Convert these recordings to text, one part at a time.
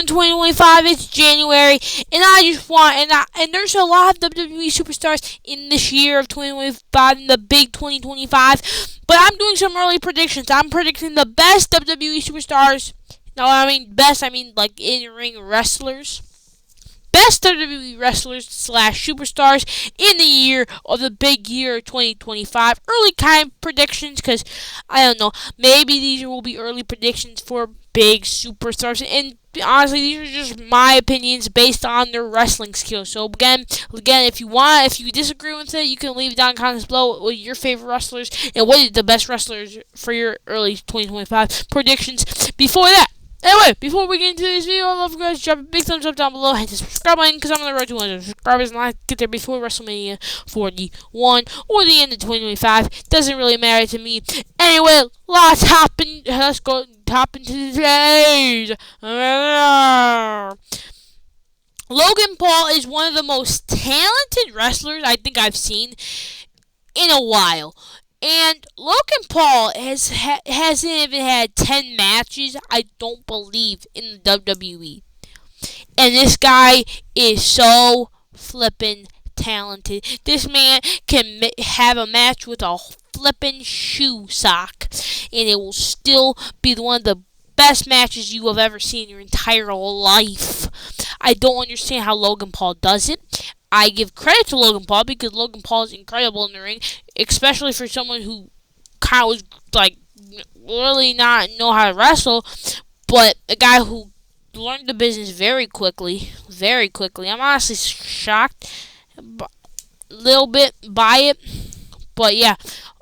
in 2025. It's January, and I just want and there's a lot of WWE superstars in this year of 2025 in the big 2025. But I'm doing some early predictions. I'm predicting the best WWE superstars. No, I mean best. I mean like in-ring wrestlers. Best WWE wrestlers / superstars in the year of the big year 2025. Early kind of predictions, because I don't know, maybe these will be early predictions for big superstars, and honestly, these are just my opinions based on their wrestling skills. So again, if you disagree with it, you can leave it down in the comments below with your favorite wrestlers and what is the best wrestlers for your early 2025 predictions. Before that. Anyway, before we get into this video, I'd love you guys to drop a big thumbs up down below, hit the subscribe button, because I'm on the road to 100 subscribers, and I get there before WrestleMania 41 or the end of 2025. Doesn't really matter to me. Anyway, let's hop into today's Logan Paul is one of the most talented wrestlers I think I've seen in a while. And Logan Paul hasn't even had 10 matches, I don't believe, in the WWE. And this guy is so flippin' talented. This man can have a match with a flippin' shoe sock, and it will still be one of the best matches you have ever seen in your entire life. I don't understand how Logan Paul does it. I give credit to Logan Paul because Logan Paul is incredible in the ring, especially for someone who kind of was like really not know how to wrestle, but a guy who learned the business very quickly. I'm honestly shocked a little bit by it, but yeah.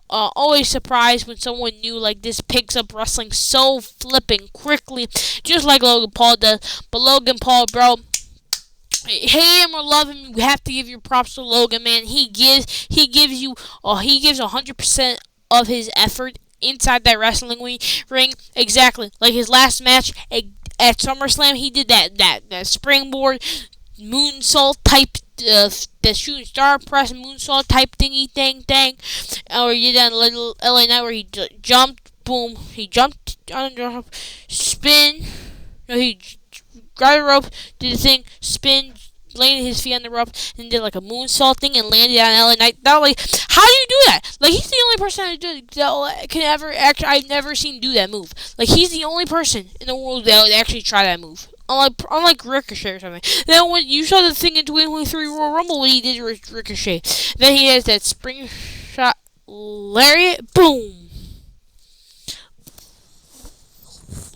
Always surprised when someone new like this picks up wrestling so flipping quickly, just like Logan Paul does. But Logan Paul, bro, hate him or love him, you have to give your props to Logan, man. He gives 100% of his effort inside that wrestling ring. Exactly like his last match at SummerSlam. He did that springboard moonsault type, the shooting star press moonsault type thingy thing, or you done little LA Knight where he jumped, boom, he jumped on the spin, he grabbed the rope, did the thing, spin, landed his feet on the rope, and did like a moonsault thing and landed on LA Knight. That, like, how do you do that? Like, he's the only person that can ever I've never seen do that move. Like, he's the only person in the world that would actually try that move. Unlike Ricochet or something. Then when you saw the thing in 2023 Royal Rumble, when he did Ricochet, then he has that spring shot lariat, boom,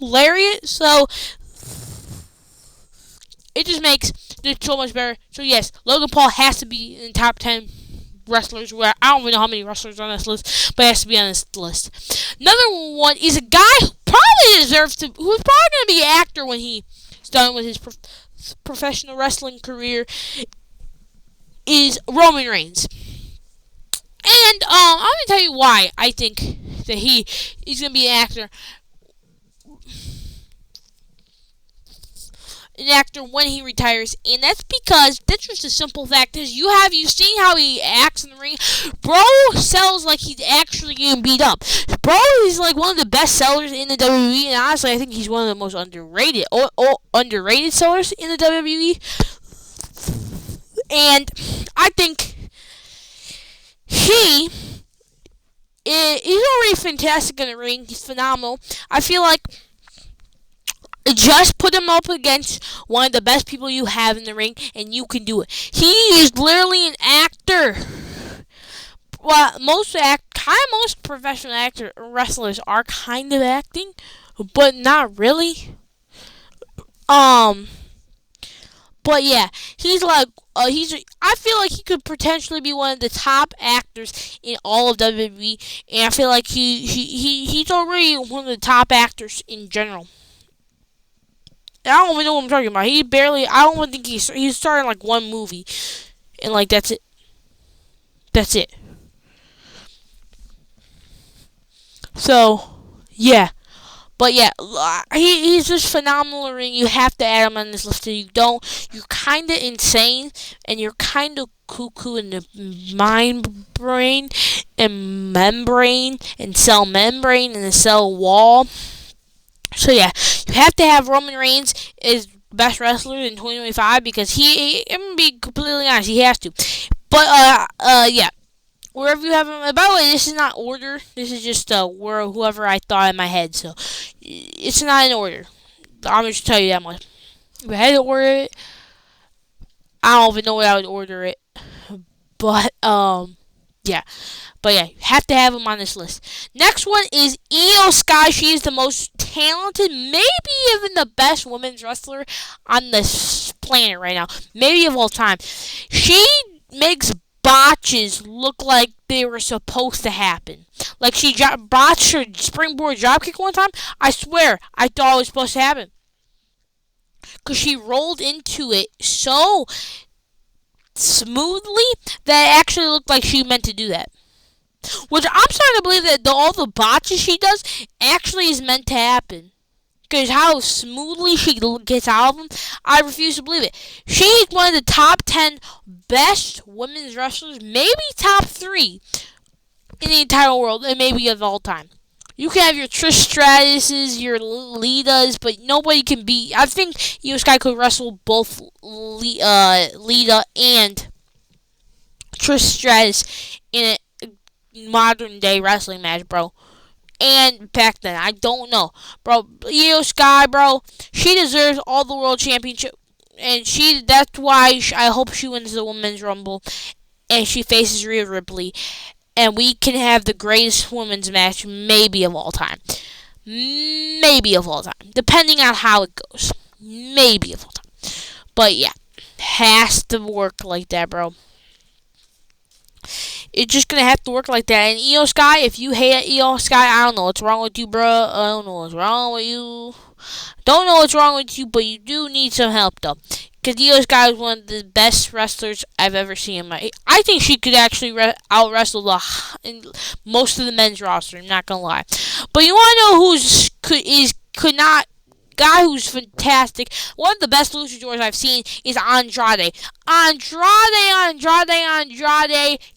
lariat. So it just makes it so much better. So yes, Logan Paul has to be in the top 10 wrestlers. Where I don't even know how many wrestlers are on this list, but he has to be on this list. Another one is a guy who probably deserves to, who's probably going to be an actor when he's done with his professional wrestling career, is Roman Reigns. And I'm going to tell you why I think that he's going to be an actor. When he retires, and that's because that's just a simple fact is you've seen how he acts in the ring. Bro sells like he's actually getting beat up. Bro is like one of the best sellers in the WWE, and honestly I think he's one of the most underrated sellers in the WWE. And I think he's already fantastic in the ring. He's phenomenal. I feel like just put him up against one of the best people you have in the ring, and you can do it. He is literally an actor. Well, most professional wrestlers are kind of acting, but not really. But yeah, I feel like he could potentially be one of the top actors in all of WWE, and I feel like he's already one of the top actors in general. I don't even know what I'm talking about. I don't even think he's starting like one movie, and like that's it. So, yeah. But yeah, he's just phenomenal in the ring. You have to add him on this list. If you don't, you're kind of insane, and you're kind of cuckoo in the membrane, and cell membrane, and the cell wall. So yeah, you have to have Roman Reigns is best wrestlers in 2025 because I'm gonna be completely honest, he has to. But yeah, wherever you have him. By the way, this is not order. This is just where whoever I thought in my head. So it's not in order. I'm just tell you that much. If I had to order it, I don't even know what I would order it. But yeah. But yeah, you have to have him on this list. Next one is Io Sky. She is the most talented, maybe even the best women's wrestler on this planet right now, maybe of all time. She makes botches look like they were supposed to happen. Like she botched her springboard dropkick one time. I swear, I thought it was supposed to happen. Because she rolled into it so smoothly that it actually looked like she meant to do that. Which I'm starting to believe that all the botches she does actually is meant to happen. Because how smoothly she gets out of them, I refuse to believe it. She's one of the top 10 best women's wrestlers, maybe top 3 in the entire world, and maybe of all time. You can have your Trish Stratus's, your Litas, but nobody can beat. I think Io Sky could wrestle both Lita and Trish Stratus in a modern day wrestling match, bro. And back then, I don't know, bro. Io Sky, bro, she deserves all the world championship, and that's why I hope she wins the Women's Rumble, and she faces Rhea Ripley, and we can have the greatest women's match maybe of all time, depending on how it goes, maybe of all time. But yeah, has to work like that, bro. It's just gonna have to work like that. And Io Sky, if you hate Io Sky, I don't know what's wrong with you, bro. I don't know what's wrong with you. Don't know what's wrong with you, but you do need some help, though. Because Io Sky is one of the best wrestlers I've ever seen. I think she could actually out wrestle most of the men's roster. I'm not gonna lie. But you wanna know who's could not. Guy who's fantastic. One of the best luchadors I've seen is Andrade. Andrade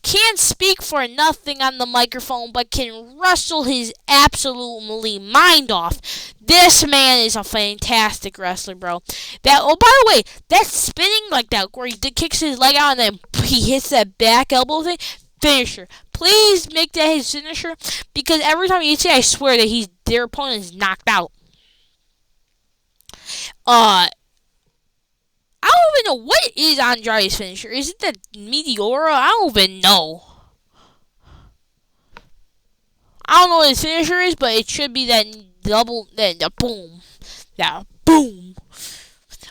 can't speak for nothing on the microphone, but can wrestle his absolutely mind off. This man is a fantastic wrestler, bro. By the way, that spinning like that, where he kicks his leg out and then he hits that back elbow thing, finisher. Please make that his finisher, because every time he hits it, I swear that their opponent is knocked out. I don't even know what is Andrade's finisher. Is it the Meteora? I don't even know. I don't know what his finisher is, but it should be that boom. That boom.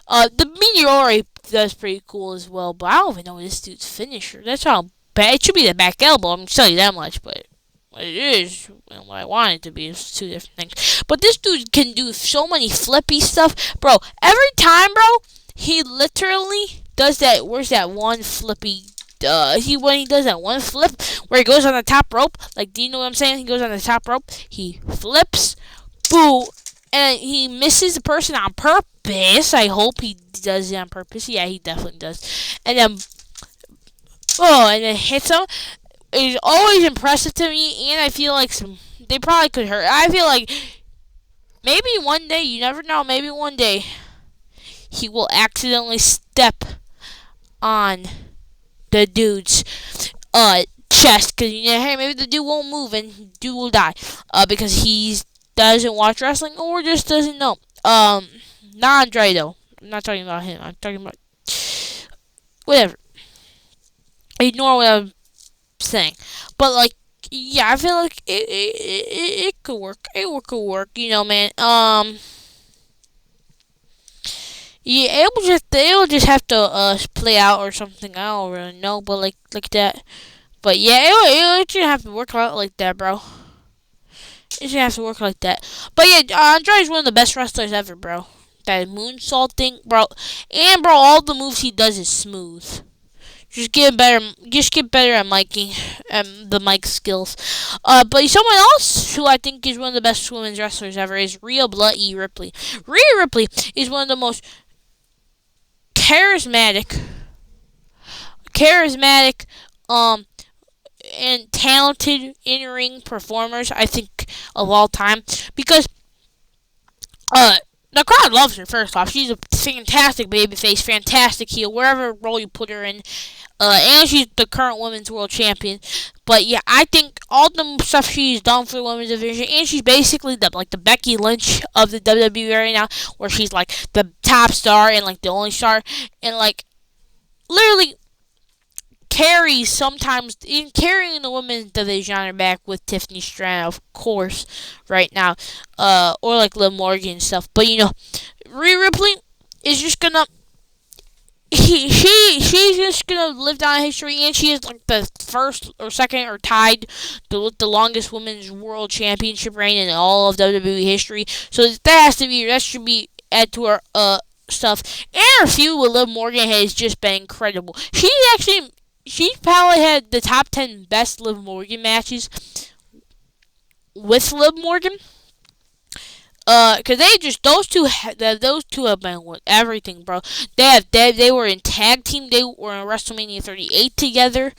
The Meteora does pretty cool as well, but I don't even know this dude's finisher. That's how bad. It should be the back elbow, I'm telling you that much, but what it is and what I want it to be is two different things. But this dude can do so many flippy stuff. Bro, every time, bro, he literally does that. Where's that one flippy? When he does that one flip where he goes on the top rope, like, do you know what I'm saying? He goes on the top rope, he flips, boo, and he misses the person on purpose. I hope he does it on purpose. Yeah, he definitely does. And then, and then hits him. It's always impressive to me, and I feel like they probably could hurt. I feel like maybe one day, you never know, maybe one day he will accidentally step on the dude's chest, because hey, maybe the dude won't move and the dude will die because he doesn't watch wrestling or just doesn't know. Not Andre though. I'm not talking about him. I'm talking about whatever. Ignore what I'm saying. But like, yeah, I feel like it could work. It could work, man. Yeah, it'll just have to play out or something. I don't really know, but like that. But yeah, it'll just have to work out like that, bro. It should have to work like that. But yeah, Andrade is one of the best wrestlers ever, bro. That moonsault thing, bro. And bro, all the moves he does is smooth. Just get better at miking and the mic skills. But someone else who I think is one of the best women's wrestlers ever is Rhea Bloody Ripley. Rhea Ripley is one of the most charismatic, and talented in-ring performers I think of all time, because the crowd loves her. First off, she's a fantastic babyface, fantastic heel, wherever role you put her in. And she's the current women's world champion. But yeah, I think all the stuff she's done for the women's division, and she's basically the Becky Lynch of the WWE right now, where she's like the top star and like the only star, and like literally carries sometimes in carrying the women's division on her back with Tiffany Stratton, of course, right now, or like Liv Morgan and stuff. But Rhea Ripley is just gonna she's just gonna live down history, and she is like the first or second or tied the longest women's world championship reign in all of WWE history. So that should be add to her stuff. And her feud with Liv Morgan has just been incredible. She's probably had the top 10 best Liv Morgan matches with Liv Morgan. Cause those two have been with everything, bro. They were in tag team. They were in WrestleMania 38 together.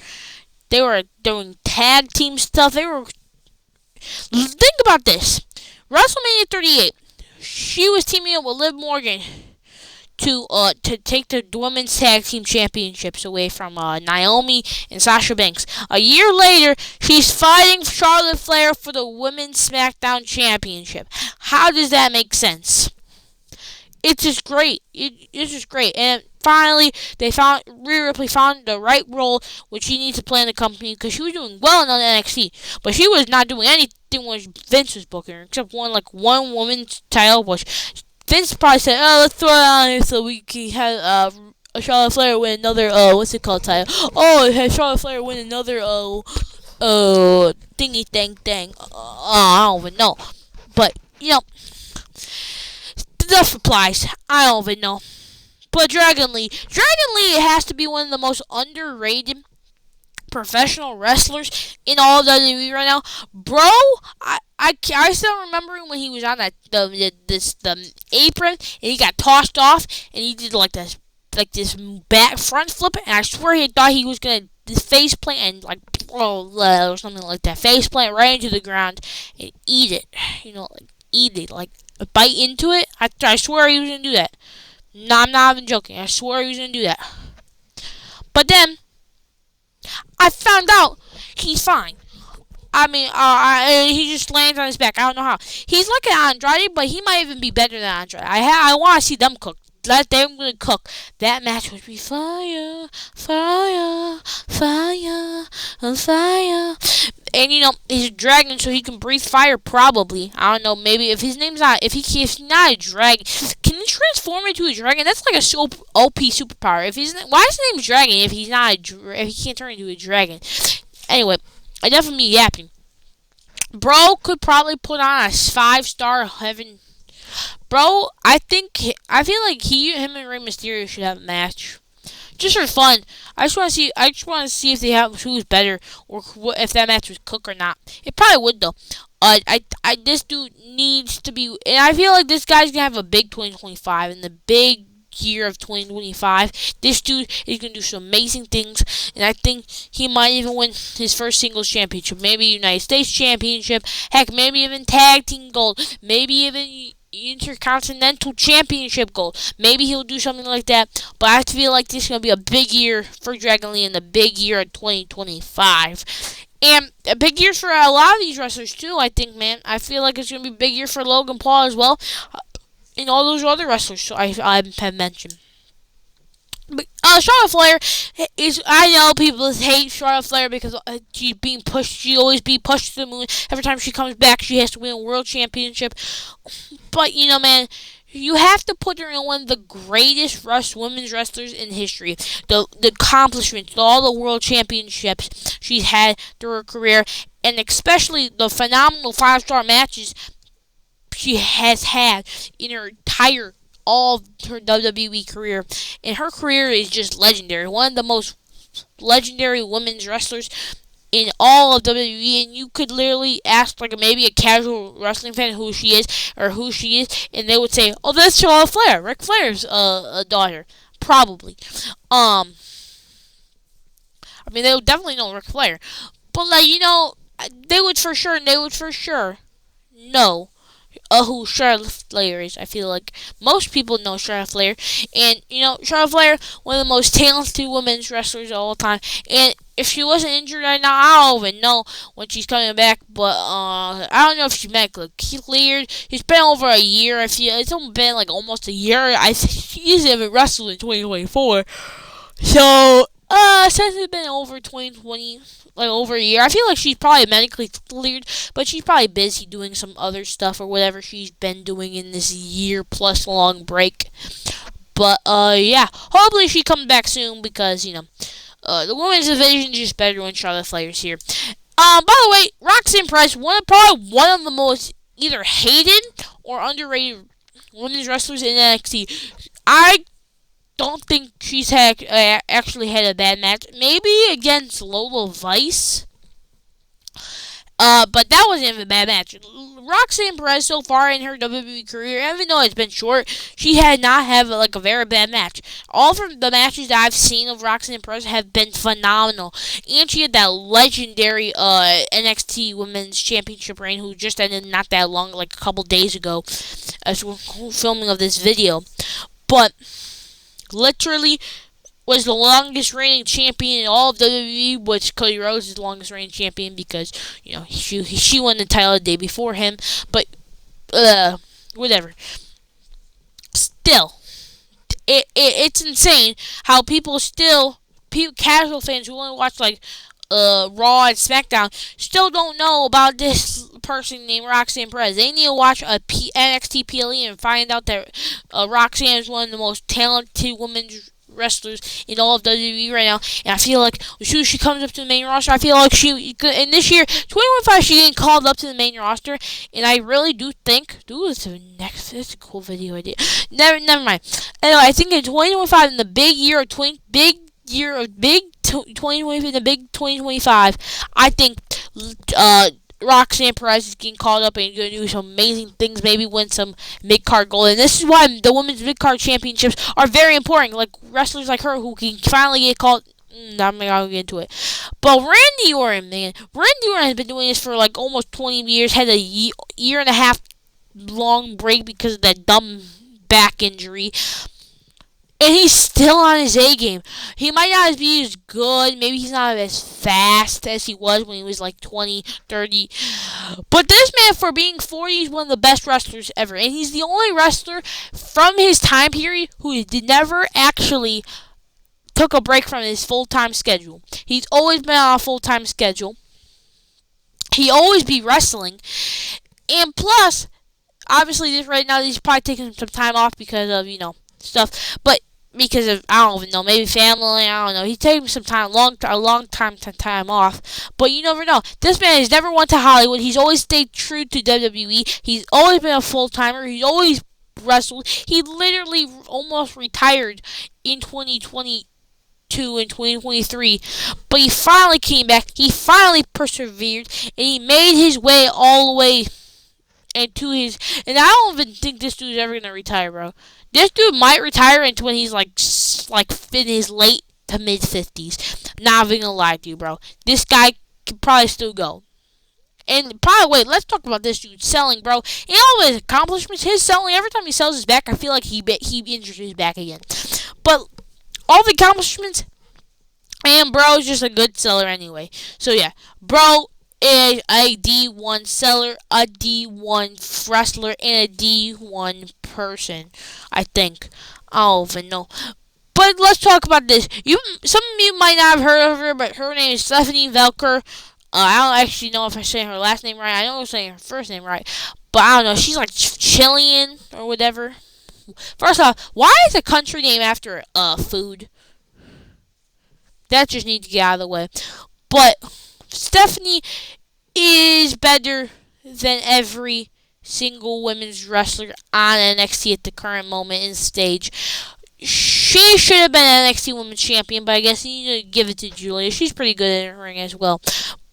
They were doing tag team stuff. Think about this. WrestleMania 38. She was teaming up with Liv Morgan to take the women's tag team championships away from Naomi and Sasha Banks. A year later, she's fighting Charlotte Flair for the women's SmackDown championship. How does that make sense? It's just great. It's just great. And finally, Rhea Ripley found the right role which she needs to play in the company, because she was doing well in NXT, but she was not doing anything when Vince was booking her, except one woman's title push. Vince probably said, "Oh, let's throw it on here so we can have Charlotte Flair win another what's it called title? Oh, have Charlotte Flair win another thingy thing. I don't even know, but stuff applies. I don't even know." But Dragon Lee has to be one of the most underrated professional wrestlers in all of WWE right now, bro. I still remember when he was on the apron and he got tossed off and he did like this back front flip, and I swear he thought he was gonna face plant and or something like that, face plant right into the ground and eat it, like bite into it. I swear he was gonna do that. No, I'm not even joking. I swear he was gonna do that. But then I found out he's fine. I mean, he just lands on his back. I don't know how. He's like an Andrade, but he might even be better than Andrade. I want to see them cook. Let them really cook. That match would be fire, fire, fire, fire. And he's a dragon, so he can breathe fire. Probably, I don't know. Maybe if he's not a dragon, can he transform into a dragon? That's like a OP superpower. Why is his name Dragon if if he can't turn into a dragon? Anyway, I definitely be yapping. Bro could probably put on a 5-star heaven. Bro, I feel like him and Rey Mysterio should have a match, just for fun. I just want to see if they have who's better, or if that match was cooked or not. It probably would though. This dude needs to be, and I feel like this guy's gonna have a big 2025 in the big year of 2025. This dude is gonna do some amazing things, and I think he might even win his first singles championship, maybe United States championship, heck, maybe even tag team gold, maybe even Intercontinental Championship gold. Maybe he'll do something like that. But I feel like this is going to be a big year for Dragon Lee in the big year of 2025. And a big year for a lot of these wrestlers too, I think, man. I feel like it's going to be a big year for Logan Paul as well. And all those other wrestlers I have mentioned. But Charlotte Flair is, I know people hate Charlotte Flair because she's being pushed. She always be pushed to the moon. Every time she comes back, she has to win a world championship. But man, you have to put her in one of the greatest women's wrestlers in history. The accomplishments, all the world championships she's had through her career, and especially the phenomenal 5-star matches she has had in her entire all of her WWE career. And her career is just legendary. One of the most legendary women's wrestlers in all of WWE, and you could literally ask maybe a casual wrestling fan who she is, and they would say, "Oh, that's Charlotte Flair, Ric Flair's daughter." Probably. I mean, they would definitely know Ric Flair, but they would for sure know who Charlotte Flair is. I feel like most people know Charlotte Flair, and Charlotte Flair, one of the most talented women's wrestlers of all time. And if she wasn't injured right now, I don't even know when she's coming back. But I don't know if she's medically cleared. It's been over a year. I feel it's only been like almost a year. I think she hasn't wrestled in 2024. So since it's been over 2020, like over a year, I feel like she's probably medically cleared, but she's probably busy doing some other stuff or whatever she's been doing in this year plus long break. But yeah, hopefully she comes back soon because the women's division is just better when Charlotte Flair's here. By the way, Roxanne Perez, probably one of the most either hated or underrated women's wrestlers in NXT. I don't think she's actually had a bad match. Maybe against Lola Vice. But that wasn't even a bad match. Roxanne Perez so far in her WWE career, even though it's been short, she had not have a very bad match. All from the matches that I've seen of Roxanne Perez have been phenomenal. And she had that legendary NXT Women's Championship reign, who just ended not that long, like a couple days ago, as we're filming of this video. But literally was the longest reigning champion in all of WWE, which Cody Rhodes is the longest reigning champion because, she won the title the day before him. But, whatever. Still, it's insane how casual fans who only watch, Raw and SmackDown still don't know about this person named Roxanne Perez. They need to watch a NXT PLE and find out that Roxanne is one of the most talented women's wrestlers in all of WWE right now, and I feel like as soon as she comes up to the main roster, I feel like and this year, 2015, she getting called up to the main roster, and I really do think, it's a cool video idea. Never mind. Anyway, I think in 2025, in the big 2025, I think Roxanne Perez is getting called up and going to do some amazing things, maybe win some mid-card gold. And this is why the women's mid-card championships are very important. Like wrestlers like her who can finally get called. I'm not going to get into it. But Randy Orton, man. Randy Orton has been doing this for almost 20 years. Had a year and a half long break because of that dumb back injury. And he's still on his A game. He might not be as good. Maybe he's not as fast as he was when he was 20, 30. But this man, for being 40, is one of the best wrestlers ever. And he's the only wrestler from his time period who never actually took a break from his full-time schedule. He's always been on a full-time schedule. He always be wrestling. And plus, obviously, right now, he's probably taking some time off because of, stuff. But because of, I don't even know, maybe family, I don't know. He's taking some time, a long time off. But you never know. This man has never went to Hollywood. He's always stayed true to WWE. He's always been a full-timer. He's always wrestled. He literally almost retired in 2022 and 2023. But he finally came back. He finally persevered. And he made his way all the way into his... And I don't even think this dude's ever going to retire, bro. This dude might retire into when he's in his late to mid 50s. Not even gonna lie to you, bro. This guy can probably still go. And by the way, let's talk about this dude selling, bro. And all of his accomplishments, his selling. Every time he sells his back, I feel like he injures his back again. But all the accomplishments, and bro is just a good seller anyway. So yeah, bro is a D1 seller, a D1 wrestler, and a D1 person, I think. I don't even know. But let's talk about this. Some of you might not have heard of her, but her name is Stephanie Velker. I don't actually know if I'm saying her last name right. I know I'm saying her first name right. But I don't know. She's Chilean or whatever. First off, why is a country name after food? That just needs to get out of the way. But Stephanie is better than every single women's wrestler on NXT at the current moment in stage. She should have been NXT Women's Champion, but I guess you need to give it to Julia. She's pretty good in the ring as well.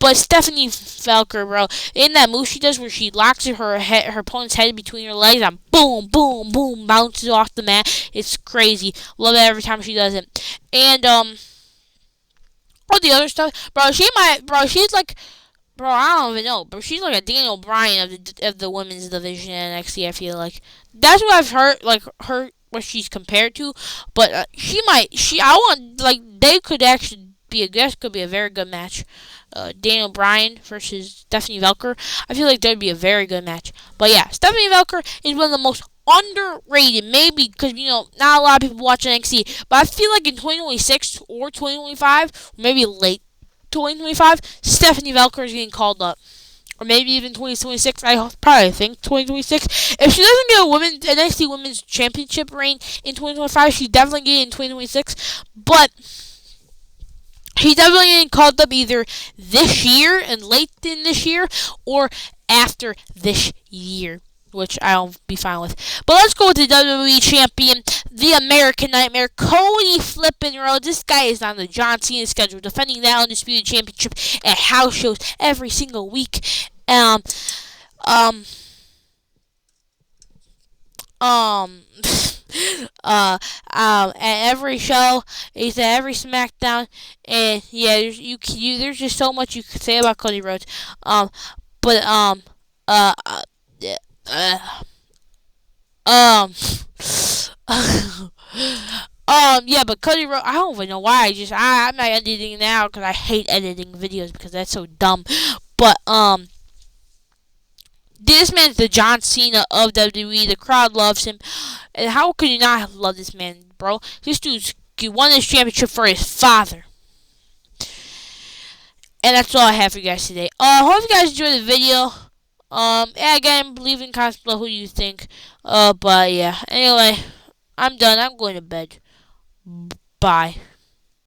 But Stephanie Velker, bro, in that move she does where she locks her opponent's head between her legs and boom, boom, boom, bounces off the mat. It's crazy. Love it every time she does it. And all the other stuff, bro. She's bro, I don't even know, but she's like a Daniel Bryan of the women's division in NXT. I feel like that's what I've heard. Like her, what she's compared to, but I want like they could actually be a this could be a very good match. Daniel Bryan versus Stephanie Velker. I feel like that'd be a very good match. But yeah, Stephanie Velker is one of the most underrated, maybe because not a lot of people watch NXT, but I feel like in 2026 or 2025, maybe late 2025, Stephanie Velker is getting called up. Or maybe even 2026. I probably think 2026. If she doesn't get a women's NXT Women's Championship reign in 2025, she's definitely getting in 2026. But she's definitely getting called up either this year and late in this year or after this year, which I'll be fine with. But let's go with the WWE Champion, the American Nightmare, Cody Flippin' Rhodes. This guy is on the John Cena schedule, defending that Undisputed Championship at house shows every single week. Um, um, um, at every show, he's at every SmackDown, and yeah, there's just so much you could say about Cody Rhodes. But uh, uh, uh um, yeah, but Cody Rhodes, I don't even know why. I'm not editing now because I hate editing videos because that's so dumb. But this man's the John Cena of WWE. The crowd loves him. And how could you not love this man, bro? This dude's won this championship for his father. And that's all I have for you guys today. Hope you guys enjoyed the video. And again, leave in comments below who you think. But yeah. Anyway, I'm done. I'm going to bed. Bye.